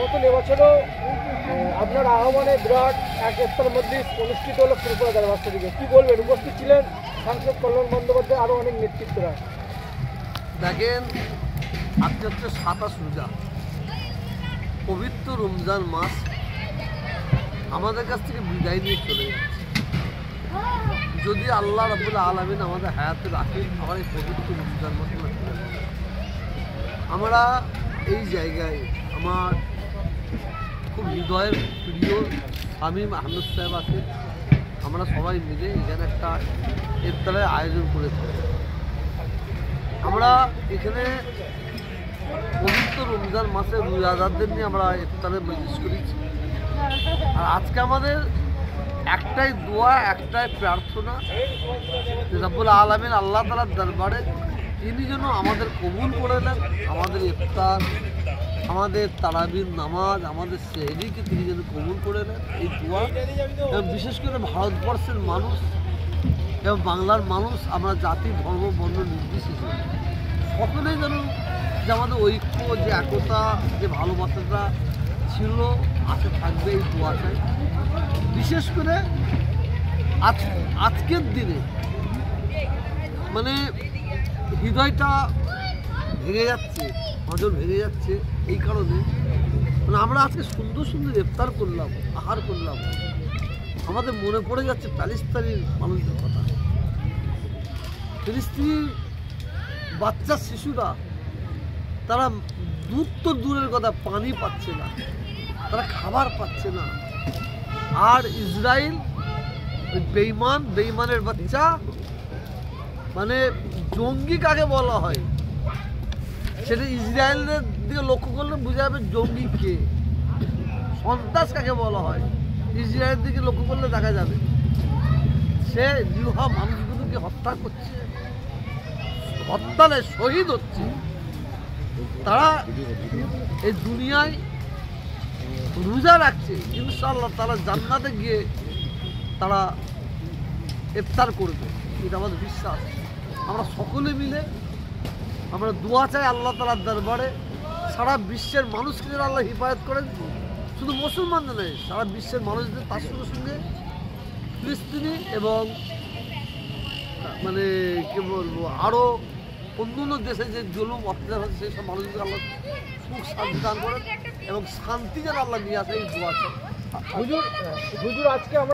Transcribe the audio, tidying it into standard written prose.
মতন এবছরও আপনার আহ্বানে বিরাট এক ইফতার মজলিস অনুষ্ঠিত হলো ত্রিপুরা দরবার থেকে। কী বলবেন? উপস্থিত ছিলেন সাংসদ কল্যাণ বন্দ্যোপাধ্যায়, আরও অনেক নেতৃত্বরা। দেখেন, আজকে হচ্ছে 27 রোজা, পবিত্র রমজান মাস আমাদের কাছ থেকে বিদায় নিয়ে চলে যাচ্ছে। যদি আল্লাহ রাব্বুল আলামিন আমাদের হায়াতে রাখেন, আমার এই পবিত্র রমজান মাস আমরা এই জায়গায় আমার খুব হৃদয়ের প্রিয় শামীম আহমেদ সাহেব আছে, আমরা সবাই মিলে এখানে একটা ইফতারের আয়োজন করেছি। আমরা এখানে পবিত্র রমজান মাসে রোজাদারদের নিয়ে আমরা ইফতারের মজলিস করেছি। আর আজকে আমাদের একটাই দোয়া, একটাই প্রার্থনা, রাব্বুল আলামিন আল্লাহ তাআলার দরবারে তিনি যেন আমাদের কবুল করে নেন, আমাদের ইফতার, আমাদের তারাবির নামাজ, আমাদের সেহরিকে তিনি যেন কবুল করে নেন, এই দোয়া। এবং বিশেষ করে ভারতবর্ষের মানুষ এবং বাংলার মানুষ, আমরা জাতি ধর্ম বর্ণ নির্বিশেষে সকলেই যেন যে আমাদের ঐক্য, যে একতা, যে ভালোবাসাটা ছিল, আছে, থাকবে, এই দোয়া চাই। বিশেষ করে আজকের দিনে মানে হৃদয়টা ভেঙে যাচ্ছে, নজর ভেঙে যাচ্ছে এই কারণে, মানে আমরা আজকে সুন্দর সুন্দর ইফতার করলাম, আহার করলাম, আমাদের মনে পড়ে যাচ্ছে প্যালেস্তাইনের মানুষদের কথা। ফিলিস্তিনি বাচ্চা শিশুরা, তারা দুধ তো দূরের কথা, পানি পাচ্ছে না, তারা খাবার পাচ্ছে না। আর ইসরায়েল বেঈমানের বাচ্চা, মানে জঙ্গি কাকে বলা হয় সেটা ইসরায়েলের দিকে লক্ষ্য করলে বোঝা যাবে জঙ্গি কে, সন্ত্রাস কাকে বলা হয় ইসরায়েলের দিকে লক্ষ্য করলে দেখা যাবে। সে নিরীহ মানুষগুলোকে হত্যা করছে, হত্যালে শহীদ হচ্ছে। তারা এই দুনিয়ায় রোজা রাখছে, ইনশাআল্লাহ তারা জান্নাতে গিয়ে তারা ইফতার করবে, এটা আমাদের বিশ্বাস। আমরা সকলে মিলে আমরা দোয়া চাই আল্লাহ তাআলার দরবারে, সারা বিশ্বের মানুষকে যেন আল্লাহ হিফাজত করেন, শুধু মুসলমানদের নয়, সারা বিশ্বের মানুষদের, তার সঙ্গে সঙ্গে ফিলিস্তিনি এবং মানে কী বলবো আরও অন্য দেশে যে জুলুম অত্যাচার হচ্ছে সেই সব মানুষদের আল্লাহ সুখ শান্তি দান করেন এবং শান্তি যেন আল্লাহ নিয়ে আসে, এই দোয়া চাই। হুজুর আজকে আমরা